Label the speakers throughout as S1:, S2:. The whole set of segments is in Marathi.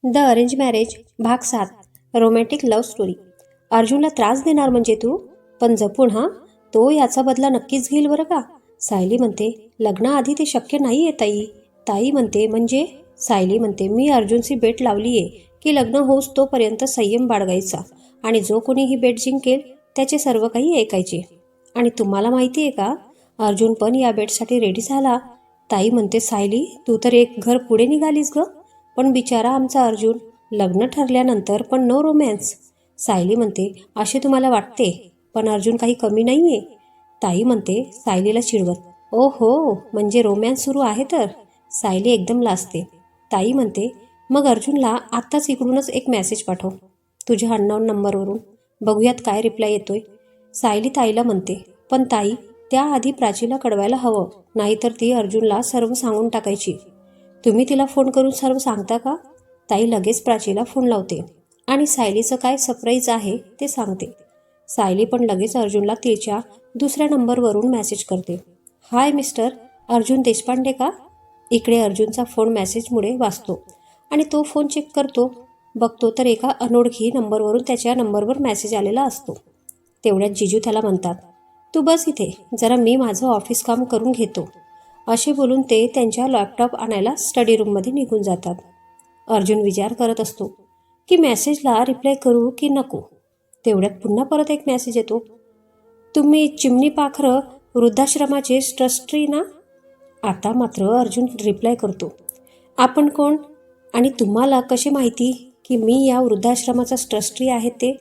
S1: द अरेंज मॅरेज भाग 7. Romantic love story. अर्जुनला त्रास देणार म्हणजे तू, पण जपून हां. तो याचा बदला नक्कीच घेईल बरं का. सायली म्हणते, लग्नाआधी ते शक्य नाही आहे ताई. ताई म्हणते, म्हणजे? सायली म्हणते, मी अर्जुनची बेट लावली आहे की लग्न होऊस तोपर्यंत संयम बाळगायचा आणि जो कोणी ही बेट जिंकेल त्याचे सर्व काही ऐकायचे. आणि तुम्हाला माहिती आहे का, अर्जुन पण या बेटसाठी रेडी झाला. ताई म्हणते, सायली तू तर एक घर पुढे निघालीस ग. पण बिचारा आमचा अर्जुन, लग्न ठरल्यानंतर पण नो रोमॅन्स. सायली म्हणते, असे तुम्हाला वाटते, पण अर्जुन काही कमी नाही आहे. ताई म्हणते सायलीला चिडवत, ओ हो, म्हणजे रोमॅन्स सुरू आहे तर. सायली एकदम लाजते. ताई म्हणते, मग अर्जुनला आत्ताच इकडूनच एक मेसेज पाठव तुझ्या अननोन नंबरवरून, बघूयात काय रिप्लाय येतोय. सायली ताईला म्हणते, पण ताई त्याआधी प्राचीला कळवायला हवं, नाहीतर ती अर्जुनला सर्व सांगून टाकायची. तुम्ही तिला फोन करून सर्व सांगता का? ताई लगेच प्राचीला फोन लावते आणि सायलीचं काय सरप्राईज आहे ते सांगते. सायली पण लगेच अर्जुनला तिच्या दुसऱ्या नंबरवरून मेसेज करते, हाय मिस्टर अर्जुन देशपांडे का? इकडे अर्जुनचा फोन मेसेजमुळे वाचतो आणि तो फोन चेक करतो. बघतो तर एका अनोळखी नंबरवरून त्याच्या नंबरवर मेसेज आलेला असतो. तेवढ्यात जिजू त्याला म्हणतात, तू बस इथे, जरा मी माझं ऑफिस काम करून घेतो. असे बोलून ते त्यांच्या लॅपटॉप आणायला स्टडी रूममध्ये निघून जातात. अर्जुन विचार करत असतो की मेसेजला रिप्लाय करू की नको. तेवढ्यात पुन्हा परत एक मेसेज येतो, तुम्ही चिमणी पाखरं वृद्धाश्रमाचे ट्रस्टी ना? आता मात्र अर्जुन रिप्लाय करतो, आपण कोण आणि तुम्हाला कसे माहिती की मी या वृद्धाश्रमाचा ट्रस्टी आहे ते?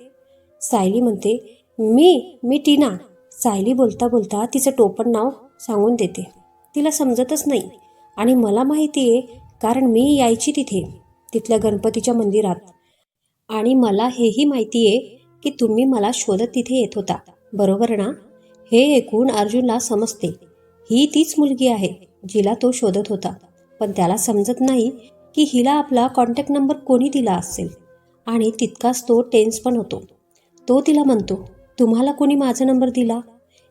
S1: सायली म्हणते, मी टीना. सायली बोलता बोलता तिचं टोपण नाव सांगून देते. तिला समजतच नाही. आणि मला माहिती आहे, कारण मी यायची तिथल्या गणपतीच्या मंदिरात. आणि मला हेही माहिती आहे की तुम्ही मला शोधत तिथे येत होता, बरोबर ना? हे ऐकून अर्जुनला समजते, ही तीच मुलगी आहे जिला तो शोधत होता. पण त्याला समजत नाही की हिला आपला कॉन्टॅक्ट नंबर कोणी दिला असेल. आणि तितकाच तो टेन्स पण होतो. तो तिला म्हणतो, तुम्हाला कोणी माझा नंबर दिला?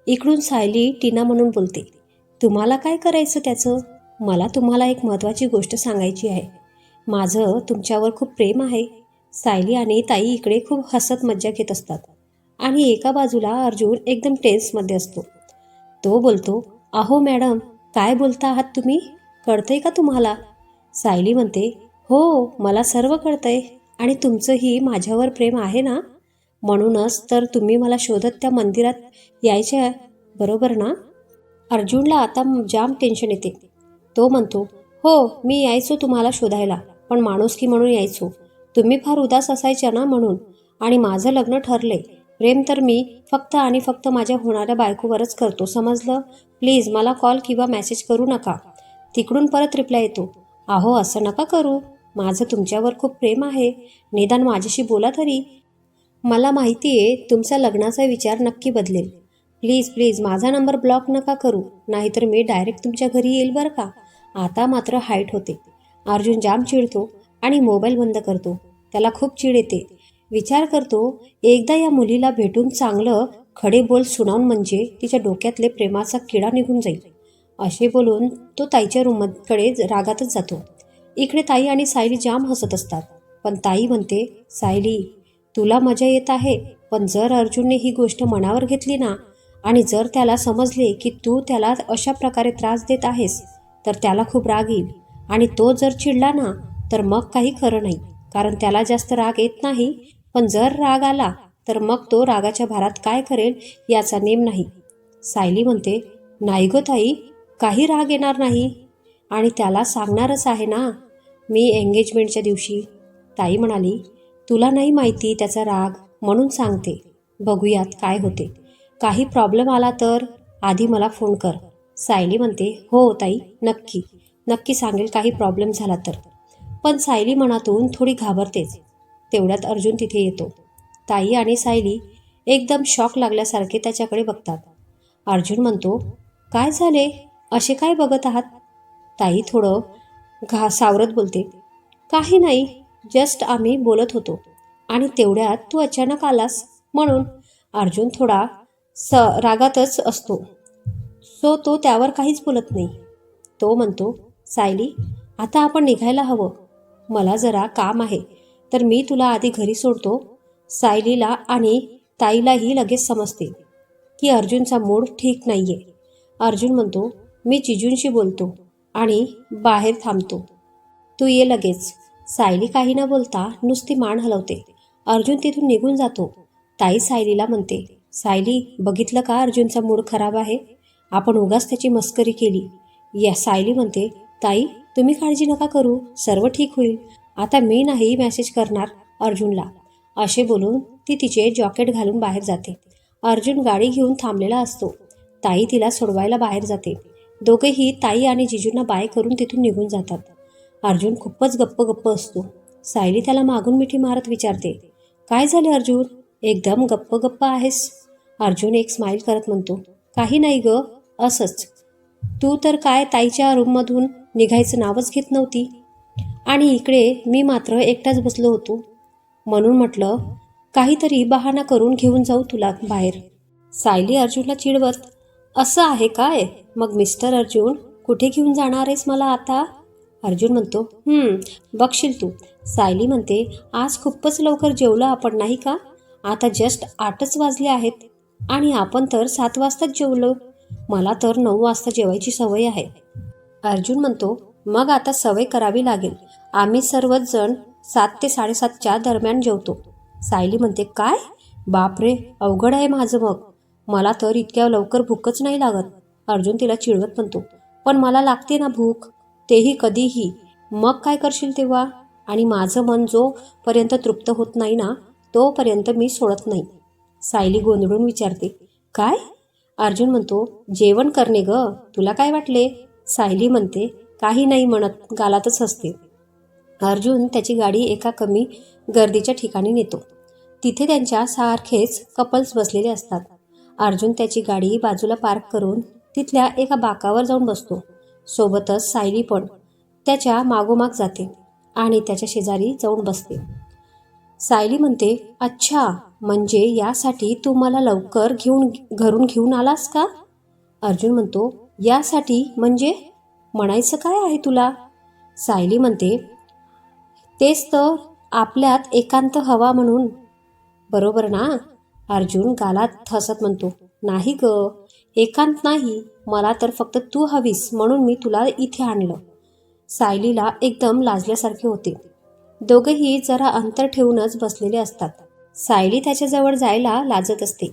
S1: इकडून सायली टीना म्हणून बोलते, तुम्हाला काय करायचं त्याचं? मला तुम्हाला एक महत्त्वाची गोष्ट सांगायची आहे. माझं तुमच्यावर खूप प्रेम आहे. सायली आणि ताई इकडे खूप हसत मज्जा घेत असतात आणि एका बाजूला अर्जुन एकदम टेन्समध्ये असतो. तो बोलतो, अहो मॅडम, काय बोलता आहात तुम्ही? कळतंय का तुम्हाला? सायली म्हणते, हो मला सर्व कळतंय आणि तुमचंही माझ्यावर प्रेम आहे ना, म्हणूनच तर तुम्ही मला शोधत त्या मंदिरात यायच्या, बरोबर ना? अर्जुनला आता जाम टेन्शन येते. तो म्हणतो, हो मी यायचो तुम्हाला शोधायला, पण माणुसकी म्हणून यायचो. तुम्ही फार उदास असायच्या ना म्हणून. आणि माझं लग्न ठरले. प्रेम तर मी फक्त आणि फक्त माझ्या होणाऱ्या बायकोवरच करतो, समजलं? प्लीज मला कॉल किंवा मेसेज करू नका. तिकडून परत रिप्लाय येतो, अहो असं नका करू, माझं तुमच्यावर खूप प्रेम आहे, निदान माझ्याशी बोला तरी. मला माहिती आहे तुमचा लग्नाचा विचार नक्की बदलेल. प्लीज माझा नंबर ब्लॉक नका करू, नाहीतर मी डायरेक्ट तुमच्या घरी येईल बरं का. आता मात्र हाईट होते. अर्जुन जाम चिडतो आणि मोबाईल बंद करतो. त्याला खूप चिड येते. विचार करतो, एकदा या मुलीला भेटून चांगलं खडे बोल सुनावून म्हणजे तिच्या डोक्यातले प्रेमाचा किडा निघून जाईल. असे बोलून तो ताईच्या रूमकडे रागातच जातो. इकडे ताई आणि सायली जाम हसत असतात. पण ताई म्हणते, सायली तुला मजा येत आहे, पण जर अर्जुनने ही गोष्ट मनावर घेतली ना, आणि जर त्याला समजले की तू त्याला अशा प्रकारे त्रास देत आहेस, तर त्याला खूप राग येईल. आणि तो जर चिडला ना, तर मग काही खरं नाही. कारण त्याला जास्त राग येत नाही, पण जर राग आला तर मग तो रागाच्या भारात काय करेल याचा नेम नाही. सायली म्हणते, नाही गो ताई, काही राग येणार नाही आणि त्याला सांगणारच आहे ना मी एंगेजमेंटच्या दिवशी. ताई म्हणाली, तुला नाही माहिती त्याचा राग, म्हणून सांगते. बघूयात काय होते. काही प्रॉब्लेम आला तर आधी मला फोन कर. सायली म्हणते, हो ताई, नक्की सांगेल काही प्रॉब्लेम झाला तर. पण सायली मनातून थोडी घाबरतेच. तेवढ्यात अर्जुन तिथे येतो. ताई आणि सायली एकदम शॉक लागल्यासारखे त्याच्याकडे बघतात. अर्जुन म्हणतो, काय झाले, असे काय बघत आहात? ताई थोडं सावरत बोलते, काही नाही, जस्ट आम्ही बोलत होतो आणि तेवढ्यात तू अचानक आलास म्हणून. अर्जुन थोडा रागातच असतो, सो तो त्यावर काहीच बोलत नाही. तो म्हणतो, सायली आता आपण निघायला हवं. मला जरा काम आहे, तर मी तुला आधी घरी सोडतो. सायलीला आणि ताईलाही लगेच समजते की अर्जुनचा मूड ठीक नाहीये. अर्जुन म्हणतो, मी जिजूंशी बोलतो आणि बाहेर थांबतो. तू ये लगेच. सायली काही न बोलता नुसती मान हलवते. अर्जुन तिथून निघून जातो. ताई सायलीला म्हणते, सायली, बघितलं का अर्जुनचा मूड खराब आहे? आपण उगाच त्याची मस्करी केली. या सायली म्हणते, ताई तुम्ही काळजी नका करू, सर्व ठीक होईल. आता मी नाही मेसेज करणार अर्जुनला. असे बोलून ती तिचे जॉकेट घालून बाहेर जाते. अर्जुन गाडी घेऊन थांबलेला असतो. ताई तिला सोडवायला बाहेर जाते. दोघेही ताई आणि जिजूंना बाय करून तिथून निघून जातात. अर्जुन खूपच गप्प असतो. सायली त्याला मागून मिठी मारत विचारते, काय झाले अर्जुन? एकदम गप्प आहेस. अर्जुन एक स्माईल करत म्हणतो, काही नाही ग, असंच. तू तर काय ताईच्या रूममधून निघायचं नावच घेत नव्हती आणि इकडे मी मात्र एकटाच बसलो होतो. म्हणून म्हटलं काहीतरी बहाणा करून घेऊन जाऊ तुला बाहेर. सायली अर्जुनला चिडवत, असं आहे काय? मग मिस्टर अर्जुन, कुठे घेऊन जाणार आहेस मला आता? अर्जुन म्हणतो, बघशील तू. सायली म्हणते, आज खूपच लवकर जेवलो आपण नाही का? आता जस्ट 8च वाजले आहेत आणि आपण तर 7 वाजताच जेवलो. मला तर 9 वाजता जेवायची सवय आहे. अर्जुन म्हणतो, मग आता सवय करावी लागेल. आम्ही सर्वच जण 7 ते 7:30च्या दरम्यान जेवतो. सायली म्हणते, काय? बापरे, अवघड आहे माझं मग. मला तर इतक्या लवकर भूकच नाही लागत. अर्जुन तिला चिडवत म्हणतो, पण मला लागते ना भूक, तेही कधीही. मग काय करशील तेव्हा? आणि माझं मन जोपर्यंत तृप्त होत नाही ना, तोपर्यंत मी सोडत नाही. सायली गोंधळून विचारते, काय? अर्जुन म्हणतो, जेवण करणे ग, तुला काय वाटले? सायली म्हणते, काही नाही म्हणत गालातच हसते. अर्जुन त्याची गाडी एका कमी गर्दीच्या ठिकाणी नेतो. तिथे त्यांच्या सारखेच कपल्स बसलेले असतात. अर्जुन त्याची गाडी बाजूला पार्क करून तिथल्या एका बाकावर जाऊन बसतो. सोबतच सायली पण त्याच्या मागोमाग जाते आणि त्याच्या शेजारी जाऊन बसते. सायली म्हणते, अच्छा, म्हणजे यासाठी तू मला लवकर घरून घेऊन आलास का? अर्जुन म्हणतो, यासाठी म्हणजे म्हणायचं काय आहे तुला? सायली म्हणते, तेच तर, आपल्यात एकांत हवा म्हणून. बरोबर ना? अर्जुन गालात हसत म्हणतो, नाही ग, एकांत नाही, मला तर फक्त तू हवीस म्हणून मी तुला इथे आणलं. सायलीला एकदम लाजल्यासारखे होते. दोघेही जरा अंतर ठेवूनच बसलेले असतात. सायली त्याच्याजवळ जायला लाजत असते.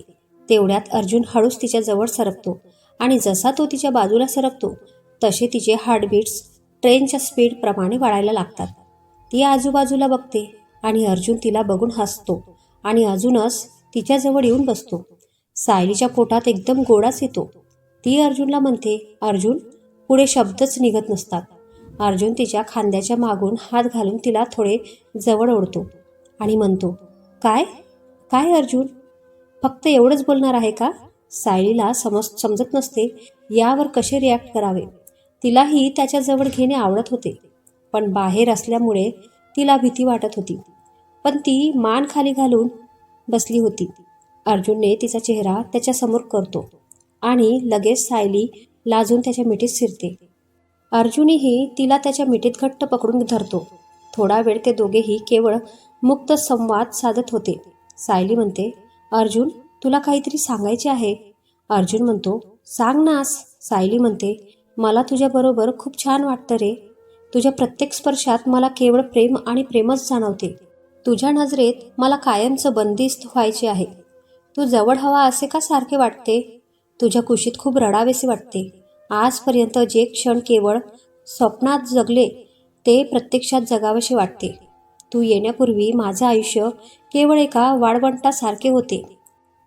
S1: तेवढ्यात अर्जुन हळूच तिच्याजवळ सरकतो आणि जसा तो तिच्या बाजूला सरकतो तसे तिचे हार्टबीट्स ट्रेनच्या स्पीडप्रमाणे वाढायला लागतात. ती आजूबाजूला बघते आणि अर्जुन तिला बघून हसतो आणि अजूनच तिच्याजवळ येऊन बसतो. सायलीच्या पोटात एकदम गोडाच येतो. ती अर्जुनला म्हणते, अर्जुन. पुढे शब्दच निघत नसतात. अर्जुन तिच्या खांद्याच्या मागून हात घालून तिला थोडे जवळ ओढतो आणि म्हणतो, काय? काय अर्जुन? फक्त एवढंच बोलणार आहे का? सायलीला समजत नसते यावर कसे रिॲक्ट करावे. तिलाही त्याच्याजवळ घेणे आवडत होते, पण बाहेर असल्यामुळे तिला भीती वाटत होती. पण ती मान खाली घालून बसली होती. अर्जुनने तिचा चेहरा त्याच्यासमोर करतो आणि लगेच सायली लाजून त्याच्या मिठीत शिरते. अर्जुनही तिला त्याच्या मिठीत घट्ट पकडून धरतो. थोडा वेळ ते दोघेही केवळ मुक्त संवाद साधत होते. सायली म्हणते, अर्जुन, तुला काहीतरी सांगायचे आहे. अर्जुन म्हणतो, सांग नास. सायली म्हणते, मला तुझ्याबरोबर खूप छान वाटतं रे. तुझ्या प्रत्येक स्पर्शात मला केवळ प्रेम आणि प्रेमच जाणवते. तुझ्या नजरेत मला कायमचं बंदिस्त व्हायचे आहे. तू जवळ हवा असे का सारखे वाटते? तुझ्या कुशीत खूप रडावेसे वाटते. आजपर्यंत जे क्षण केवळ स्वप्नात जगले ते प्रत्यक्षात जगावेसे वाटते. तू येण्यापूर्वी माझं आयुष्य केवळ एका वाळवंटासारखे होते,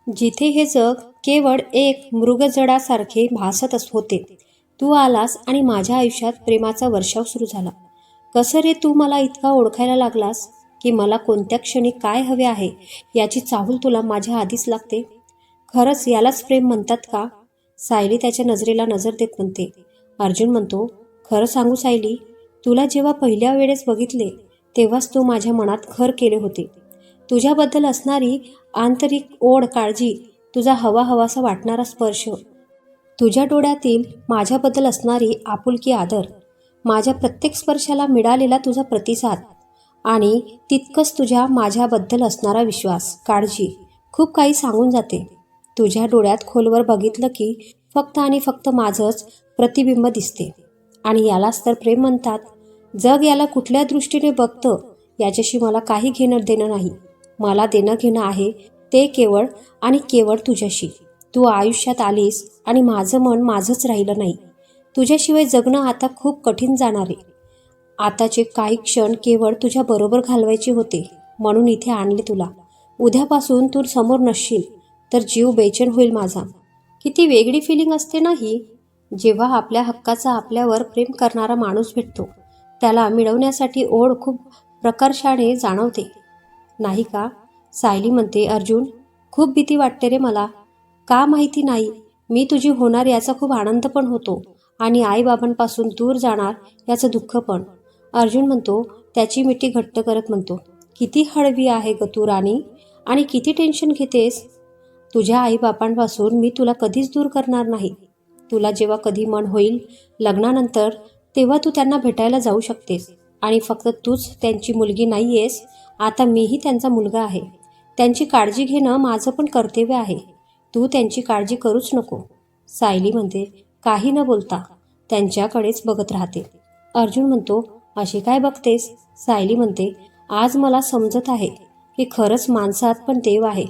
S1: जिथे हे जग केवळ एक मृगजडासारखे भासत होते. तू आलास आणि माझ्या आयुष्यात प्रेमाचा वर्षाव सुरू झाला. कसं रे तू मला इतका ओळखायला लागलास की मला कोणत्या क्षणी काय हवे आहे याची चाहूल तुला माझ्या आधीच लागते. खरंच यालाच प्रेम म्हणतात का? सायली त्याच्या नजरेला नजर देत म्हणते. अर्जुन म्हणतो, खरं सांगू सायली, तुला जेव्हा पहिल्या वेळेस बघितले तेव्हाच तू माझ्या मनात घर केले होते. तुझ्याबद्दल असणारी आंतरिक ओढ, काळजी, तुझा हवाहवासा वाटणारा स्पर्श, तुझ्या डोळ्यातील माझ्याबद्दल असणारी आपुलकी, आदर, माझ्या प्रत्येक स्पर्शाला मिळालेला तुझा प्रतिसाद, आणि तितकंच तुझ्या माझ्याबद्दल असणारा विश्वास, काळजी खूप काही सांगून जाते. तुझ्या डोळ्यात खोलवर बघितलं की फक्त आणि फक्त माझंच प्रतिबिंब दिसते. आणि यालाच तर प्रेम म्हणतात. जग याला कुठल्या दृष्टीने बघतं याच्याशी मला काही घेणं देणं नाही. मला देणं घेणं आहे ते केवळ आणि केवळ तुझ्याशी. तू आयुष्यात आलीस आणि माझं मन माझंच राहिलं नाही. तुझ्याशिवाय जगणं आता खूप कठीण जाणार आहे. आताचे काही क्षण केवळ तुझ्या बरोबर घालवायचे होते म्हणून इथे आणले तुला. उद्यापासून तू समोर नसशील तर जीव बेचैन होईल माझा. किती वेगळी फिलिंग असते ना ही, जेव्हा आपल्या हक्काचा आपल्यावर प्रेम करणारा माणूस भेटतो. त्याला मिळवण्यासाठी ओढ खूप प्रकर्षाने जाणवते, नाही का? सायली म्हणते, अर्जुन खूप भीती वाटते रे मला. का माहिती नाही. मी तुझी होणार याचा खूप आनंद पण होतो आणि आईबाबांपासून दूर जाणार याचं दुःख पण. अर्जुन म्हणतो, त्याची मिठी घट्ट करत म्हणतो, किती हळवी आहे ग तू राणी आणि किती टेन्शन घेतेस. तुझ्या आईबापांपासून मी तुला कधीच दूर करणार नाही. तुला जेव्हा कधी मन होईल लग्नानंतर तेव्हा तू त्यांना भेटायला जाऊ शकतेस. आणि फक्त तूच त्यांची मुलगी नाही आहेस, आता मीही त्यांचा मुलगा आहे. त्यांची काळजी घेणं माझं पण कर्तव्य आहे. तू त्यांची काळजी करूच नको. सायली म्हणते, काही न बोलता त्यांच्याकडेच बघत राहते. अर्जुन म्हणतो, अशी काय बघतेस? सायली म्हणते, आज मला समजत आहे की खरंच माणसात पण देव आहे.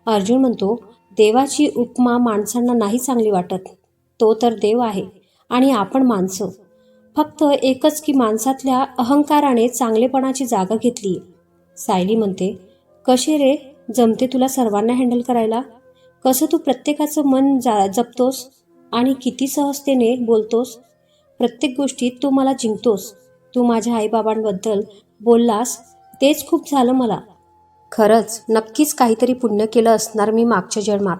S1: अर्जुन म्हणतो, देवाची उपमा माणसांना नाही चांगली वाटत. तो तर देव आहे आणि आपण माणसं. फक्त एकच की माणसातल्या अहंकाराने चांगलेपणाची जागा घेतली. सायली म्हणते, कसे रे जमते तुला सर्वांना हँडल करायला? कसं तू प्रत्येकाचं मन जपतोस आणि किती सहजतेने बोलतोस. प्रत्येक गोष्टीत तू मला जिंकतोस. तू माझ्या आईबाबांबद्दल बोललास तेच खूप झालं मला. खरंच नक्कीच काहीतरी पुण्य केलं असणार मी मागच्या जन्मात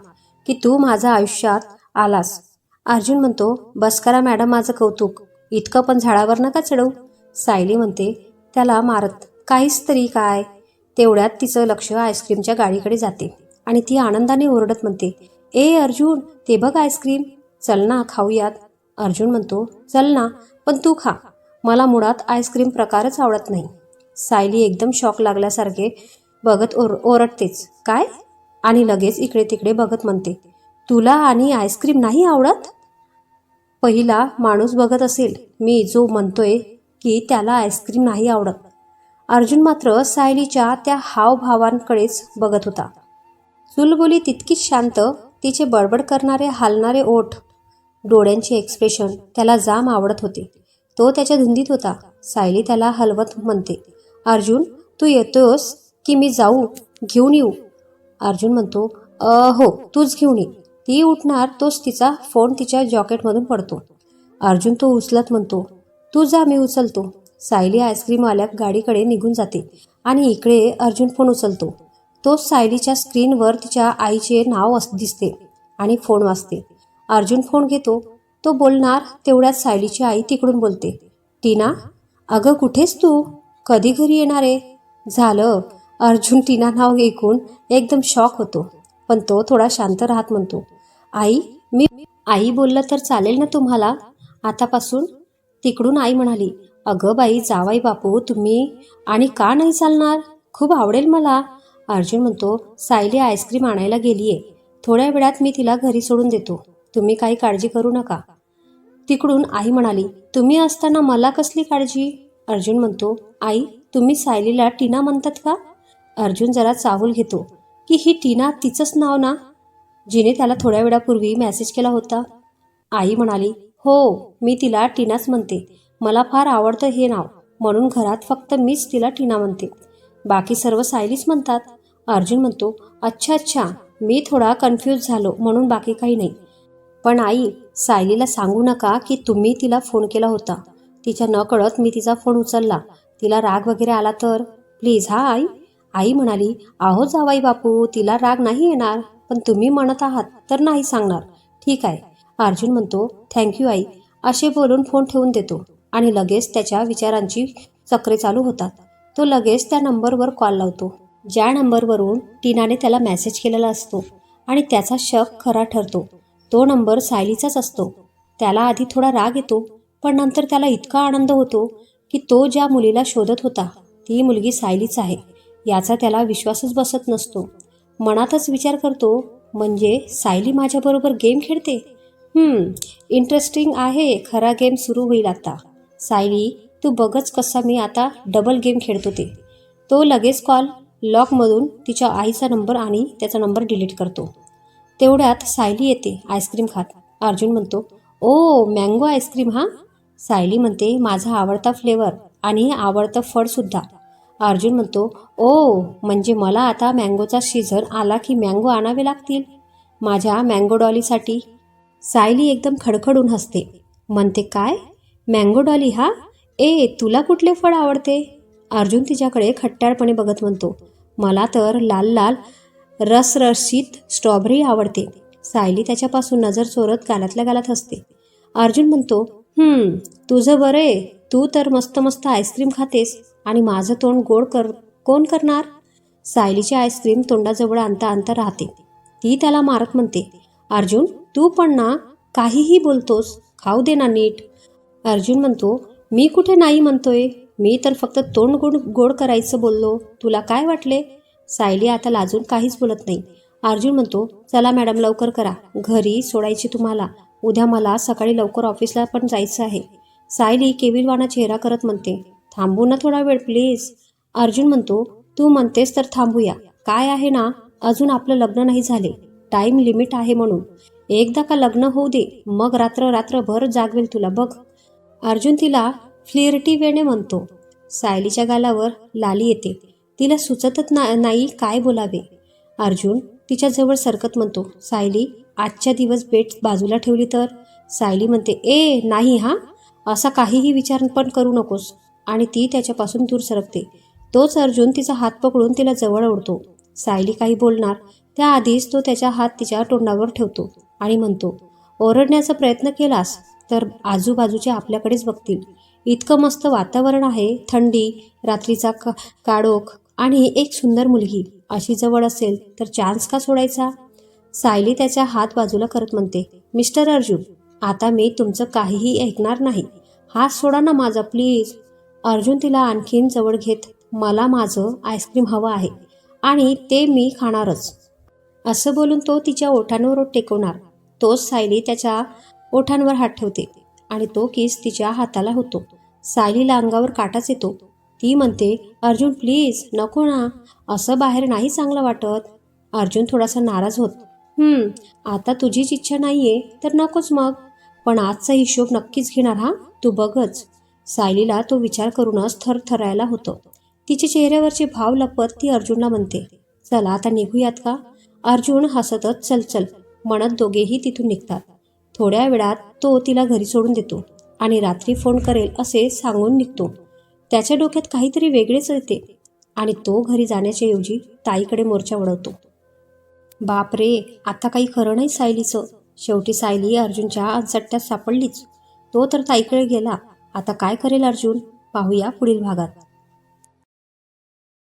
S1: की तू माझ्या आयुष्यात आलास. अर्जुन म्हणतो, बस करा मॅडम माझं कौतुक. इतकं पण झाडावर नका चढवू. सायली म्हणते, त्याला मारत काहीच तरी काय. तेवढ्यात तिचं लक्ष आईस्क्रीमच्या गाडीकडे जाते आणि ती आनंदाने ओरडत म्हणते, ए अर्जुन, ते बघ आईस्क्रीम, चल ना खाऊयात. अर्जुन म्हणतो, चल ना, पण तू खा. मला मुळात आईस्क्रीम प्रकारच आवडत नाही. सायली एकदम शॉक लागल्यासारखे बघत ओरडतेच, काय? आणि लगेच इकडे तिकडे बघत म्हणते, तुला आणि आईस्क्रीम नाही आवडत? पहिला माणूस बघत असेल मी जो म्हणतोय की त्याला आईस्क्रीम नाही आवडत. अर्जुन मात्र सायलीच्या त्या हावभावांकडेच बघत होता. चुलबुली तितकीच शांत, तिचे बडबड करणारे हालणारे ओठ, डोळ्यांचे एक्सप्रेशन त्याला जाम आवडत होते. तो त्याच्या धुंदीत होता. सायली त्याला हलवत म्हणते, अर्जुन तू येतोस की मी जाऊ घेऊन येऊ? अर्जुन म्हणतो, हो तूच घेऊन ये. ती उठणार तोच तिचा फोन तिच्या जॉकेटमधून पडतो. अर्जुन तो उचलत म्हणतो, तू जा मी उचलतो. सायली आईस्क्रीमवाल्या गाडीकडे निघून जाते आणि इकडे अर्जुन फोन उचलतो. तो सायलीच्या स्क्रीनवर तिच्या आईचे नाव दिसते आणि फोन वाजते. अर्जुन फोन घेतो. तो बोलणार तेवढ्यात सायलीची आई तिकडून बोलते, टीना, अगं कुठेस तू? कधी घरी येणार आहे? झालं. अर्जुन टीना नाव ऐकून एकदम शॉक होतो, पण तो थोडा शांत राहत म्हणतो, आई बोललं तर चालेल ना तुम्हाला आतापासून? तिकडून आई म्हणाली, अगं बाई जावाई बापू तुम्ही, आणि का नाही चालणार? खूप आवडेल मला. अर्जुन म्हणतो, सायली आईस्क्रीम आणायला गेलीये. थोड्या वेळात मी तिला घरी सोडून देतो. तुम्ही काही काळजी करू नका. तिकडून आई म्हणाली, तुम्ही असताना मला कसली काळजी? अर्जुन म्हणतो, आई तुम्ही सायलीला टीना म्हणतात का? अर्जुन जरा चाहूल घेतो की ही टीना तिचंच नाव ना, जिने त्याला थोड्या वेळापूर्वी मेसेज केला होता. आई म्हणाली, हो मी तिला टीनाच म्हणते. मला फार आवडतं हे नाव, म्हणून घरात फक्त मीच तिला टीना म्हणते. बाकी सर्व सायलीच म्हणतात. अर्जुन म्हणतो, अच्छा, मी थोडा कन्फ्यूज झालो म्हणून बाकी काही नाही. पण आई सायलीला सांगू नका की तुम्ही तिला फोन केला होता. तिच्या नकळत मी तिचा फोन उचलला. तिला राग वगैरे आला तर प्लीज हा आई. आई म्हणाली, आहो जावाई बापू तिला राग नाही येणार, पण तुम्ही म्हणत आहात तर नाही सांगणार. ठीक आहे. अर्जुन म्हणतो, थँक्यू आई. असे बोलून फोन ठेवून देतो आणि लगेच त्याच्या विचारांची चक्रे चालू होतात. तो लगेच त्या नंबरवर कॉल लावतो ज्या नंबरवरून टीनाने त्याला मेसेज केलेला असतो आणि त्याचा शक खरा ठरतो. तो नंबर सायलीचाच असतो. त्याला आधी थोडा राग येतो, पण नंतर त्याला इतका आनंद होतो की तो ज्या मुलीला शोधत होता ती मुलगी सायलीच आहे याचा त्याला विश्वासच बसत नसतो. मनातच विचार करतो, म्हणजे सायली माझ्याबरोबर गेम खेळते. इंटरेस्टिंग आहे. खरा गेम सुरू होईल आता. सायली, तू बघच कसा मी आता डबल गेम खेळतो ते. तो लगेच कॉल लॉकमधून तिच्या आईचा नंबर आणि त्याचा नंबर डिलीट करतो. तेवढ्यात सायली येते आईस्क्रीम खात. अर्जुन म्हणतो, ओ मँगो आईस्क्रीम हा? सायली म्हणते, माझा आवडता फ्लेवर आणि आवडतं फळसुद्धा. अर्जुन म्हणतो, ओ म्हणजे मला आता मँगोचा सीझन आला की मँगो आणावे लागतील माझ्या मँगो डॉलीसाठी. सायली एकदम खडखडून हसते. म्हणते, काय मँगो डॉली हा? तुला कुठले फळ आवडते? अर्जुन तिच्याकडे खट्टाळपणे बघत म्हणतो, मला तर लाल लाल रसरशीत स्ट्रॉबेरी आवडते. सायली त्याच्यापासून नजर चोरत गालातल्या गालात हसते. अर्जुन म्हणतो, तुझं बरं आहे. तू तर मस्त मस्त आईस्क्रीम खातेस आणि माझं तोंड गोड कोण करणार? सायलीची आईस्क्रीम तोंडाजवळ आणता आणता राहते. ती त्याला मारत म्हणते, अर्जुन तू पण ना काहीही बोलतोस, खाऊ दे ना नीट. अर्जुन म्हणतो, मी कुठे नाही म्हणतोय, मी तर फक्त तोंड गोड करायचं बोललो. तुला काय वाटले? सायली आता लाजून काहीच बोलत नाही. अर्जुन म्हणतो, चला मॅडम लवकर करा, घरी सोडायची तुम्हाला. उद्या मला सकाळी लवकर ऑफिसला पण जायचं आहे. सायली केविलवाणा चेहरा करत म्हणते, थांबू ना थोडा वेळ प्लीज. अर्जुन म्हणतो, तू म्हणतेस तर थांबूया. काय आहे ना, अजून आपलं लग्न नाही झाले, टाईम लिमिट आहे म्हणून. एकदा का लग्न होऊ दे, मग रात्रभर जागवेल तुला बघ. अर्जुन तिला फ्लिर्टी वेने म्हणतो. सायलीच्या गालावर लाली येते. तिला सुचतच नाही काय बोलावे. अर्जुन तिच्याजवळ सरकत म्हणतो, सायली आजच्या दिवस बेट बाजूला ठेवली तर? सायली म्हणते, नाही हा, असा काहीही विचार पण करू नकोस. आणि ती त्याच्यापासून दूर सरकते. तोच अर्जुन तिचा हात पकडून तिला जवळ ओढतो. सायली काही बोलणार त्याआधीच तो त्याचा हात तिच्या तोंडावर ठेवतो आणि म्हणतो, ओरडण्याचा प्रयत्न केलास तर आजूबाजूचे आपल्याकडेच बघतील. इतकं मस्त वातावरण आहे, थंडी, रात्रीचा काळोख आणि एक सुंदर मुलगी अशी जवळ असेल तर चान्स का सोडायचा? सायली त्याचा हात बाजूला करत म्हणते, मिस्टर अर्जुन, आता मी तुमचं काहीही ऐकणार नाही. हात सोडा ना माझा प्लीज. अर्जुन तिला आणखीन जवळ घेत, मला माझं आईस्क्रीम हवं आहे आणि ते मी खाणारच, असं बोलून तो तिच्या ओठांवर ओठ टेकवणार. तोच सायली त्याच्या ओठांवर हात ठेवते आणि तो किस तिच्या हाताला होतो. सायलीला अंगावर काटाच येतो. ती म्हणते, अर्जुन प्लीज नको ना, असं बाहेर नाही चांगलं वाटत. अर्जुन थोडासा नाराज होत, आता तुझीच इच्छा नाहीये तर नकोच मग, पण आजचा हिशोब नक्कीच घेणार हा, तू बघच. सायलीला तो विचार करूनच थरथरायला होतं. तिच्या चेहऱ्यावरचे भाव लपत ती अर्जुनला म्हणते, चला आता निघूयात का? अर्जुन हसतच चल चल म्हणत दोघेही तिथून निघतात. थोड्या वेळात तो तिला घरी सोडून देतो आणि रात्री फोन करेल असे सांगून निघतो. त्याच्या डोक्यात काहीतरी वेगळेच येते आणि तो घरी जाण्याच्या ऐवजी ताईकडे मोर्चा वळवतो. बापरे, आता काही खरं नाही सायलीचं. शेवटी सायली अर्जुनच्या अंचट्यात सापडलीच. तो तर ताईकडे गेला. आता काय करेल अर्जुन? पाहूया पुढील भागात.